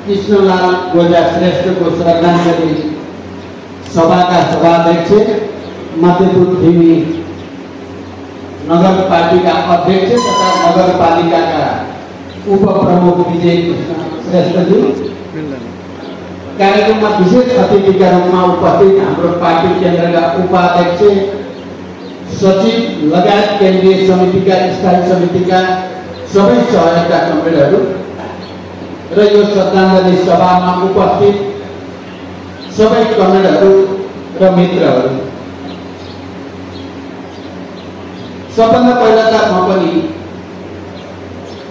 कृष्णलाल गोजा श्रेष्ठको श्रद्धाञ्जली सभाका सभाध्यक्ष मध्यपुर थिमी नगर पार्टीका अध्यक्ष तथा नगरपालिकाका उपप्रमुख विजय कृष्ण श्रेष्ठजी, कार्यक्रममा विशेष अतिथिका रूपमा उपस्थित हाम्रो पार्टी केन्द्रका उपाध्यक्ष सचिव लगायत केन्द्रीय समितिका स्थायी समितिका सबै सहयोगका कमरेडहरू र यो श्रद्धाञ्जली सभामा उपस्थित सबै कमरेडहरू र मित्रहरू, सबभन्दा पहिला त म पनि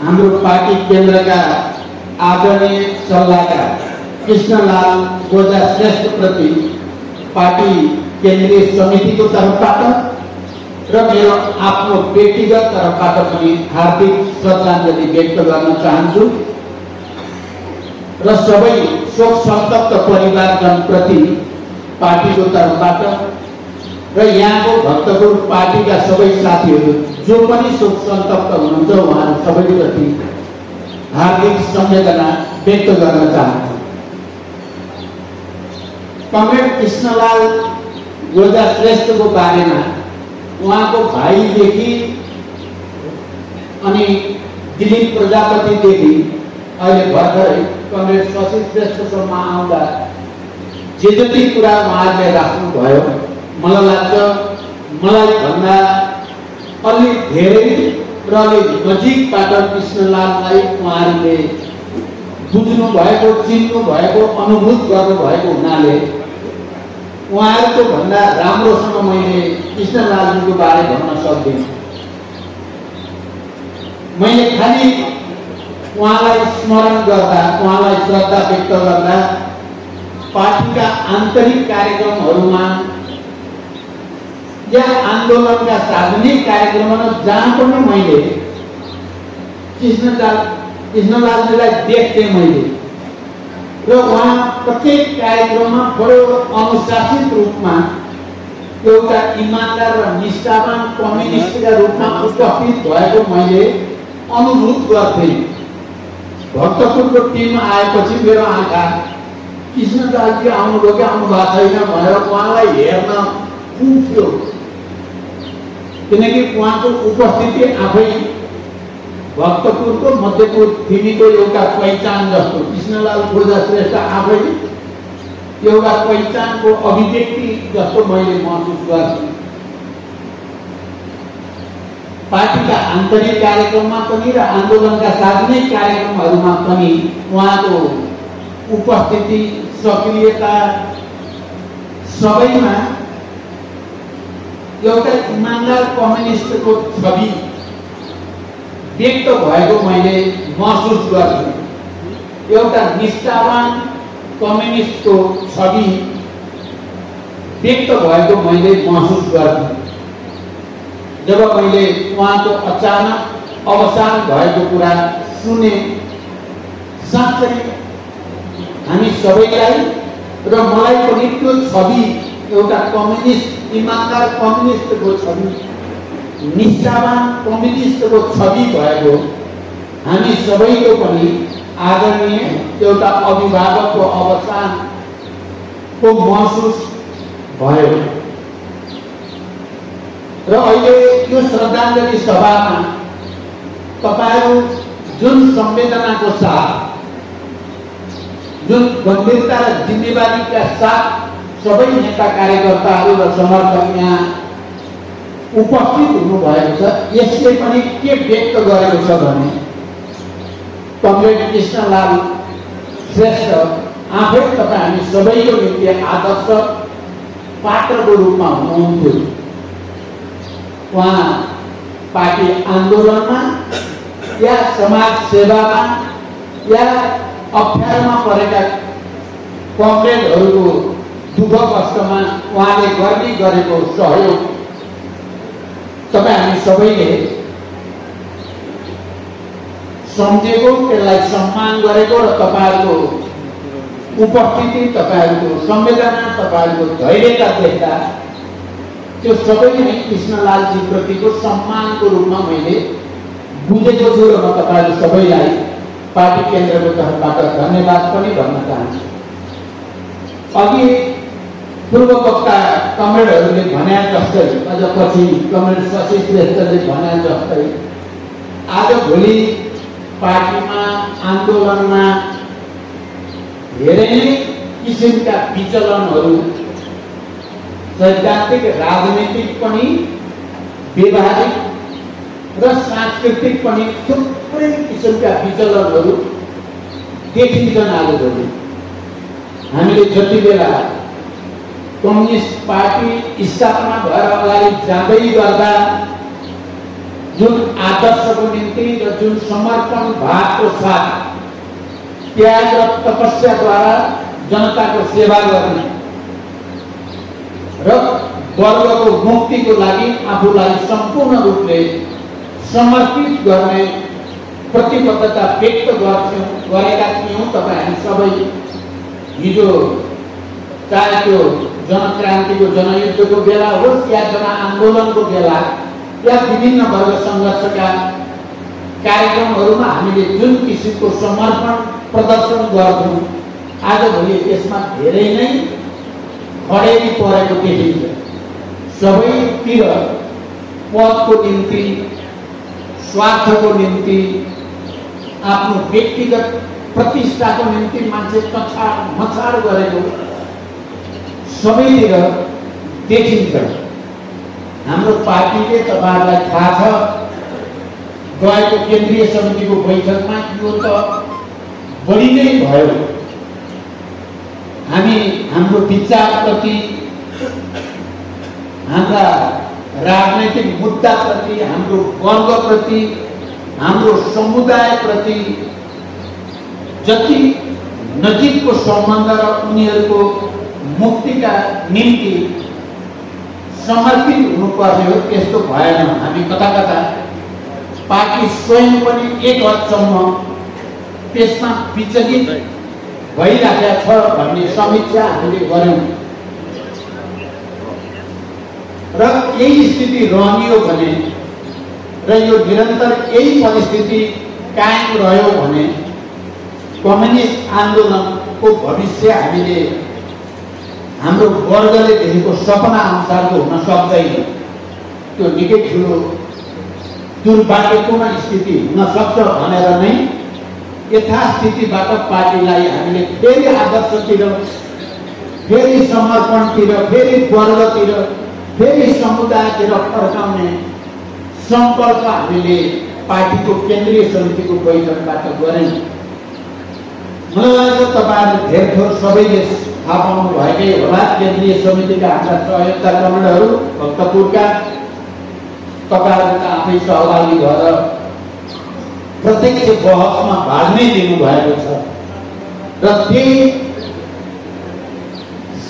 हाम्रो पार्टी केन्द्रका आदरणीय सल्लाहकार कृष्णलाल गोजा श्रेष्ठ प्रति पार्टी केन्द्रीय समितिको तर्फबाट र मेरो आफ्नो व्यक्तिगत तर्फबाट पनि हार्दिक श्रद्धाञ्जली व्यक्त गर्न चाहन्छु र सबै शोक सन्तप्त परिवारजनप्रति पार्टीको तर्फबाट र यहाँको भक्तपुर पार्टीका सबै साथीहरू जो पनि शोक सन्तप्त हुनुहुन्छ उहाँहरू सबैप्रति हार्दिक संवेदना व्यक्त गर्न चाहन्छु। कमरेड कृष्णलाल गोजा श्रेष्ठको बारेमा उहाँको भाइदेखि अनि दिलीप प्रजापतिदेखि अहिले भर्खरै कमरेड शशि श्रेष्ठसम्म आउँदा जे जति कुरा उहाँले राख्नुभयो मलाई लाग्छ मलाई भन्दा अलि धेरै र अलि नजिकबाट कृष्णलाललाई उहाँहरूले बुझ्नु भएको, चिन्नु भएको, अनुभूत गर्नु भएको हुनाले उहाँहरूको भन्दा राम्रोसँग मैले कृष्णलालजीको बारे भन्न सक्दिनँ। मैले खालि उहाँलाई स्मरण गर्दा, उहाँलाई श्रद्धा व्यक्त गर्दा पार्टीका आन्तरिक कार्यक्रमहरूमा या आन्दोलनका सार्वजनिक कार्यक्रममा जहाँ पनि मैले कृष्णलालजीलाई देख्थेँ मैले र उहाँ प्रत्येक कार्यक्रममा बडो अनुशासित रूपमा एउटा इमानदार र निष्ठावान कम्युनिस्टका रूपमा उपस्थित भएको मैले अनुभूत गर्थेँ। भक्तपुरको टिममा आएपछि मेरो आँखा कृष्णलालजी आउनुभयो कि आउनु भएको छैन भनेर उहाँलाई हेर्न पुग्थ्यो, किनकि उहाँको उपस्थिति आफै भक्तपुरको मध्यपुर थिमीको एउटा पहिचान जस्तो, कृष्णलाल गोजा श्रेष्ठ आफै एउटा पहिचानको अभिव्यक्ति जस्तो मैले महसुस गर्थेँ। पार्टीका आन्तरिक कार्यक्रममा पनि र आन्दोलनका सार्वजनिक कार्यक्रमहरूमा पनि उहाँको उपस्थिति, सक्रियता सबैमा एउटा इमानदार कम्युनिस्टको छवि व्यक्त भएको मैले महसुस गर्थेँ। एउटा निष्ठावान कम्युनिस्टको छवि व्यक्त भएको मैले महसुस गर्थेँ। जब मैले उहाँको अचानक अवसान भएको कुरा सुने, साँच्चै हामी सबैलाई र मलाई पनि त्यो छवि, एउटा कम्युनिस्ट, इमानदार कम्युनिस्टको छवि, निष्ठावान कम्युनिस्टको छवि भएको हामी सबैको पनि आदरणीय एउटा अभिभावकको अवसानको महसुस भयो। र अहिले यो श्रद्धाञ्जली सभामा तपाईहरू जुन संवेदनाको साथ, जुन गम्भीरता र जिम्मेवारीका साथ सबै नेता कार्यकर्ताहरू र समर्थक यहाँ उपस्थित हुनुभएको छ, यसले पनि के व्यक्त गरेको छ भने कमरेड कृष्णलाल श्रेष्ठ आफै तपाईँ हामी सबैको निम्ति आदर्श पात्रको रूपमा हुनुहुन्थ्यो। उहाँ पार्टी आन्दोलनमा या समाज सेवामा या अप्ठ्यारोमा परेका कमरेडहरूको दुःख कष्टमा उहाँले गर्ने गरेको सहयोग तपाईँ हामी सबैले सम्झेको, त्यसलाई सम्मान गरेको र तपाईँहरूको उपस्थिति, तपाईँहरूको संवेदना, तपाईँहरूको धैर्यता देख्दा त्यो सबै नै कृष्णलालजी प्रतिको सम्मानको रूपमा मैले बुझेको छु र म तपाईँहरू सबैलाई पार्टी केन्द्रको तर्फबाट धन्यवाद पनि भन्न चाहन्छु। अघि पूर्व वक्ता कमरेडहरूले भने जस्तै, अझ पछि कमरेड शशि श्रेष्ठले भने जस्तै, आजभोलि पार्टीमा आन्दोलनमा धेरै नै किसिमका विचलनहरू, सैद्धान्तिक राजनीतिक पनि, व्यवहारिक र सांस्कृतिक पनि थुप्रै किसिमका विचलनहरू देखिन्छन्। आजभोलि हामीले जति बेला कम्युनिस्ट पार्टी स्थापना भएर अगाडि जाँदै गर्दा जुन आदर्शको निम्ति र जुन समर्पण भावको साथ त्याग र तपस्याद्वारा जनताको सेवा गर्ने र वर्गको मुक्तिको लागि आफूलाई सम्पूर्ण रूपले समर्पित गर्ने प्रतिबद्धता व्यक्त गरेका थियौँ। तपाईँ सबै हिजो चाहे त्यो जनक्रान्तिको जनयुद्धको बेला होस् या जनआन्दोलनको बेला या विभिन्न वर्ग सङ्घर्षका कार्यक्रमहरूमा हामीले जुन किसिमको समर्पण प्रदर्शन गर्थ्यौँ, आजभोलि त्यसमा धेरै नै खडेरी परेको देखिन्छ। सबैतिर पदको निम्ति, स्वार्थको निम्ति, आफ्नो व्यक्तिगत प्रतिष्ठाको निम्ति मान्छे मछाड गरेको सबैतिर देखिन्छ। हाम्रो पार्टीले, तपाईहरुलाई थाहा छ, गएको केन्द्रीय समितिको बैठकमा यो त बढी नै भयो। हामी हाम्रो विचारप्रति, हाम्रा राजनैतिक मुद्दाप्रति, हाम्रो वर्गप्रति, हाम्रो समुदायप्रति जति नजिकको सम्बन्ध र उनीहरूको मुक्तिका निम्ति समर्पित हुनुपर्ने हो, त्यस्तो भएन। हामी कता कता पार्टी स्वयं पनि एक हदसम्म त्यसमा विचलित भइरहेको छ भन्ने समीक्षा हामीले गर्यौं र यही स्थिति रहनियो भने र यो निरन्तर यही परिस्थिति कायम रह्यो भने कम्युनिस्ट आन्दोलनको भविष्य हामीले हाम्रो वर्गले देखेको सपना अनुसारको हुन सक्दैन। त्यो निकै ठुलो दुर्भाग्यपूर्ण स्थिति हुन सक्छ भनेर नै यथास्थितिबाट पार्टीलाई हामीले फेरि आदर्शतिर, फेरि समर्पणतिर, फेरि वर्गतिर, फेरि समुदायतिर फर्काउने संकल्प हामीले पार्टीको केन्द्रीय समितिको बैठकबाट गर्यौं। मलाई लाग्छ तपाईहरुले धेरै थोर सबैले थाहा पाउनु भएकै होला। केन्द्रीय समितिका हाम्रा सहयोगका कमरेडहरू भक्तपुरका, तपाईहरुले आफै सहभागी भएर प्रत्यक्ष बहसमा भाग नै लिनु भएको छ र त्यही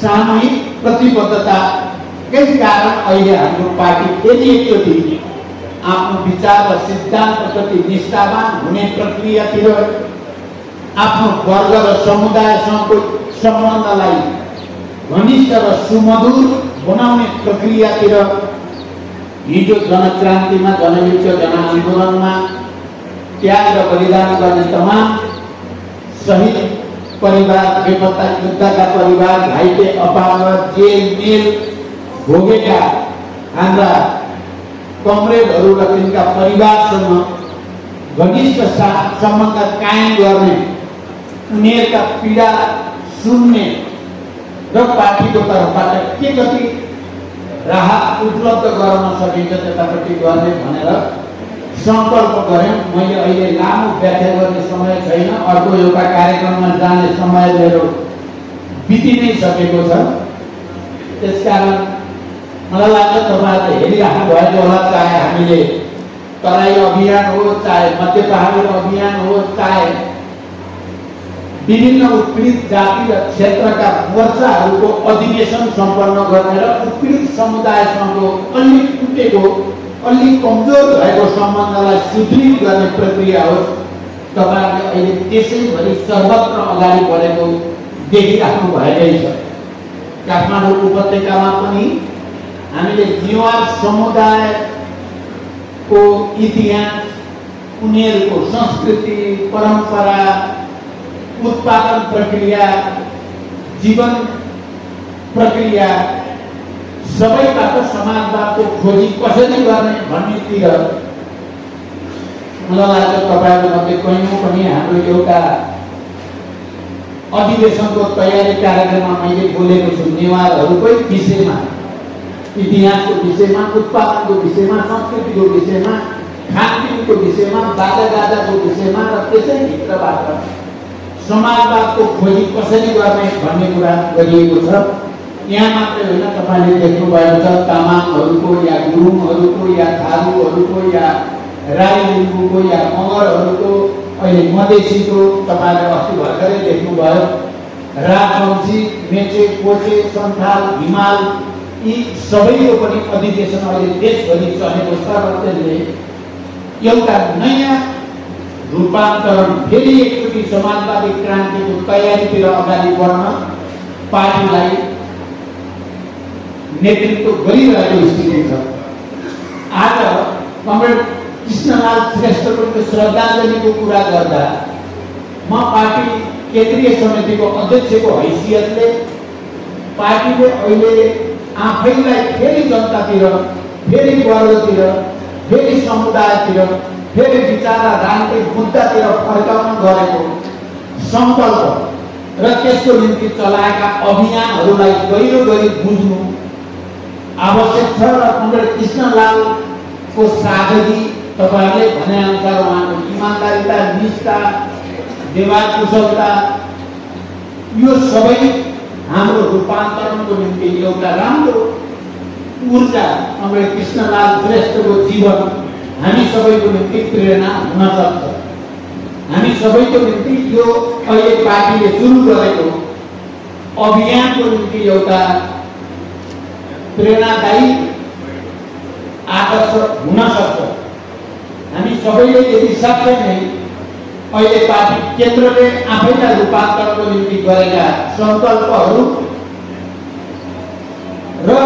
सामूहिक प्रतिबद्धताकै कारण अहिले हाम्रो पार्टी फेरि एकचोटि आफ्नो विचार र सिद्धान्तप्रति निष्ठावान हुने प्रक्रियातिर, आफ्नो वर्ग र समुदायसँगको सम्बन्धलाई घनिष्ठ र सुमधुर बनाउने प्रक्रियातिर, हिजो जनक्रान्तिमा, जनयुद्ध, जनआन्दोलनमा त्याग र बलिदान गर्ने तमाम शहीद परिवार, बेपत्ता योद्धाका परिवार, घाइते अपाङ्ग, जेल मेल भोगेका हाम्रा कमरेडहरू र तिनका परिवारसँग घनिष्ठ सम्बन्ध कायम गर्ने, उनीहरूका पीडा सुन्ने र पार्टीको तर्फबाट के कति राहत उपलब्ध गराउन सकिन्छ त्यतापट्टि गर्ने भनेर संकल्प गर्यौं। मैले अहिले लामो व्याख्या गर्ने समय छैन, अर्को एउटा कार्यक्रममा जाने समय मेरो बिति नै सकेको छ। त्यसकारण मलाई लाग्छ तपाईहरुले हेरिराख्नु भएको होला, चाहे हामीले तराई अभियान हो, चाहे मध्य पहाडी अभियान हो, चाहे विभिन्न उत्पीडित जाति र क्षेत्रका मोर्चाहरूको अधिवेशन सम्पन्न गर्ने र उत्पीडित समुदायसँगको अलि टुटेको, अलि कमजोर भएको सम्बन्धलाई सुदृढ गर्ने प्रक्रिया हो। तपाईहरुले अहिले त्यसैभरि सर्वत्र अगाडि बढेको देखिराख्नु भएकै छ। काठमाडौँ उपत्यकामा पनि हामीले नेवार समुदायको इतिहास, उनीहरूको संस्कृति, परम्परा, उत्पादन प्रक्रिया, जीवन प्रक्रिया सबैबाट समाजवादको खोजी कसरी गर्ने भन्नेतिर मलाई लाग्छ तपाईहरुमध्ये कहीँ पनि हाम्रो एउटा अधिवेशनको तयारी कार्यक्रममा मैले बोलेको छु नेवारहरूकै विषयमा, इतिहासको विषयमा, उत्पादनको विषयमा, संस्कृतिको विषयमा, खानपिनको विषयमा, बाजागाजाको विषयमा र त्यसै भित्रबाट समाजवादको खोजी कसरी गर्ने भन्ने कुरा गरिएको छ। यहाँ मात्रै होइन, तपाईले देख्नुभएको छ तामाङहरूको या गुरुङहरूको या थारूहरूको या राई लिम्बूको या मगरहरूको, अहिले मधेसीको तपाईले अस्ति भर्खरै देख्नुभयो राजवंशी, मेचे, कोचे, सन्थाल, हिमाल यी सबैको पनि अधिवेशन अहिले देशभरि चलेको छ र त्यसले एउटा नयाँ रूपान्तरण फेरि एकचोटि समाजवादी क्रान्तिको तयारीतिर अगाडि बढ्न पार्टीलाई नेतृत्व गरिरहेको स्थिति छ। आज कमरेड कृष्णलाल श्रेष्ठको श्रद्धाञ्जलीको कुरा गर्दा म पार्टी केन्द्रीय समितिको अध्यक्षको हैसियतले पार्टीले अहिले आफैलाई फेरि जनतातिर, फेरि वर्गतिर, फेरि समुदायतिर, फेरि विचार र राजनीतिक मुद्दातिर फर्काउन गरेको सङ्कल्प र त्यसको निम्ति चलाएका अभियानहरूलाई गहिरो गरी बुझ्नु आवश्यक छ र कमरेड कृष्णलालको साधकी तपाईहरुले भने अनुसार उहाँको इमानदारीता, निष्ठा, व्यवहार कुशलता यो सबै हाम्रो रूपान्तरणको निम्ति एउटा राम्रो ऊर्जा कमरेड कृष्णलाल श्रेष्ठको जीवन हामी सबैको निम्ति प्रेरणा हुन सक्छ। हामी सबैको निम्ति यो अहिले पार्टीले सुरु गरेको अभियानको निम्ति एउटा प्रेरणादायी आदर्श हुन सक्छ। हामी सबैले यदि सक्छौँ नै अहिले पार्टी केन्द्रले आफैलाई रूपान्तरणको निम्ति गरेका सङ्कल्पहरू र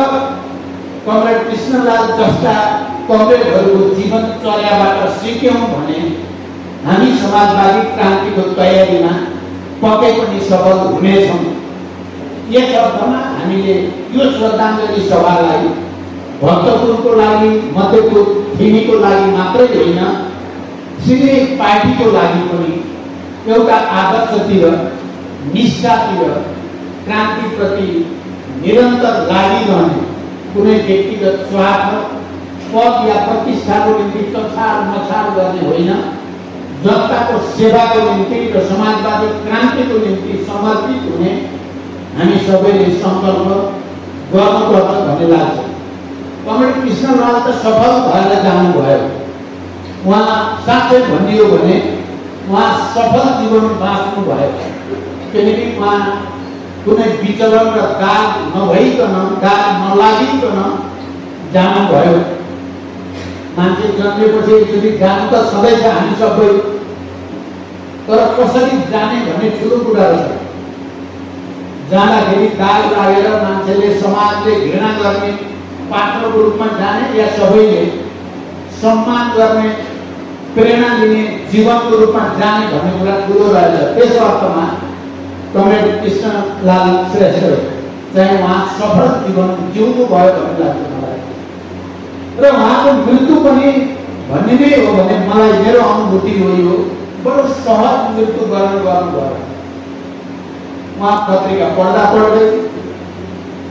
कमरेड कृष्णलाल जस्ता कमरेडहरूको जीवनचर्याबाट सिक्यौँ भने हामी समाजवादी क्रान्तिको तयारीमा पक्कै पनि सफल हुनेछौँ। यस अर्थमा हामीले यो श्रद्धाञ्जली सभालाई भक्तपुरको लागि, मध्यपुर थिमीको लागि मात्रै होइन, सिधै पार्टीको लागि पनि एउटा आदर्शतिर, निष्ठातिर, क्रान्तिप्रति निरन्तर लागिरहने, कुनै व्यक्तिगत स्वार्थ, पद या प्रतिष्ठाको निम्ति तछाड मछाड गर्ने होइन, जनताको सेवाको निम्ति र समाजवादी क्रान्तिको निम्ति समर्पित हुने हामी सबैले सङ्कल्प गर्नुपर्छ भन्ने लाग्छ। कमरेड कृष्णलाल त सफल भएर जानुभयो। उहाँ साँच्चै भनियो भने उहाँ सफल जीवन बाँच्नु भयो, किनकि उहाँ कुनै विचलन र दाग नभइकन, दाग नलागिकन जानुभयो। मान्छे जन्मेपछि एकचोटि जानु त सधैँ छ हामी सबै, तर कसरी जाने भन्ने ठुलो कुरा रहेछ। जाँदाखेरि दाग लागेर मान्छेले, समाजले घृणा गर्ने पात्रको रूपमा जाने या सबैले सम्मान गर्ने, प्रेरणा लिने जीवनको रूपमा जाने भन्ने कुरा ठुलो रहेछ। त्यस अर्थमा कमरेड कृष्णलाल श्रेष्ठ चाहिँ उहाँ सफल जीवन जिउनु भयो भन्ने लाग्छ मलाई। र उहाँको मृत्यु पनि भन्ने नै हो भने मलाई मेरो अनुभूति हो यो बडो सहज मृत्यु गर्नुभयो। उहाँ पत्रिका पढ्दा पढ्दै,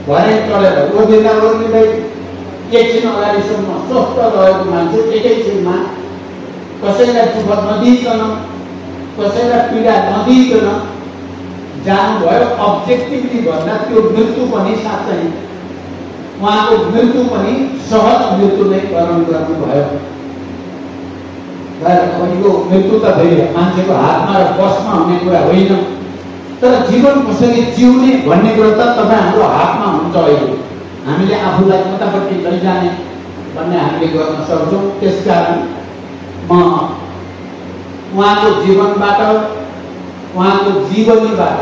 भरे चढेर ओर्लिँदै एकछिन अगाडिसम्म स्वस्थ रहेको मान्छे एकैछिनमा कसैलाई दुःख नदिइकन, कसैलाई पीडा नदिइकन जानुभयो। अब्जेक्टिभली भन्दा त्यो मृत्यु पनि साँच्चै उहाँको मृत्यु पनि सहज मृत्यु नै वरण गर्नुभयो। यो मृत्यु त फेरि मान्छेको हातमा र बसमा हुने कुरा होइन, तर जीवन कसरी जिउने भन्ने कुरा त तपाईँ हाम्रो हातमा हुन्छ। अहिले हामीले आफूलाई कतापट्टि लैजाने भन्ने हामीले गर्न सक्छौँ। त्यसकारण म उहाँको जीवनबाट, उहाँको जीवनीबाट,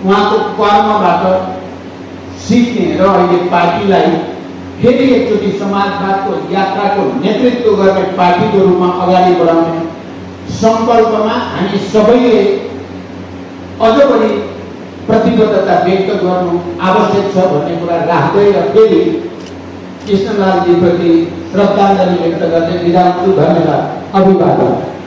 उहाँको कर्मबाट सिक्ने र अहिले पार्टीलाई फेरि एकचोटि समाजवादको यात्राको नेतृत्व गर्ने पार्टीको रूपमा अगाडि बढाउने संकल्पमा हामी सबैले अझ पनि प्रतिबद्धता व्यक्त गर्नु आवश्यक छ भन्ने कुरा राख्दै र फेरि कृष्णलालजी प्रति श्रद्धाञ्जली व्यक्त गर्दै बिदा हुन्छु। धन्यवाद। अभिवादन।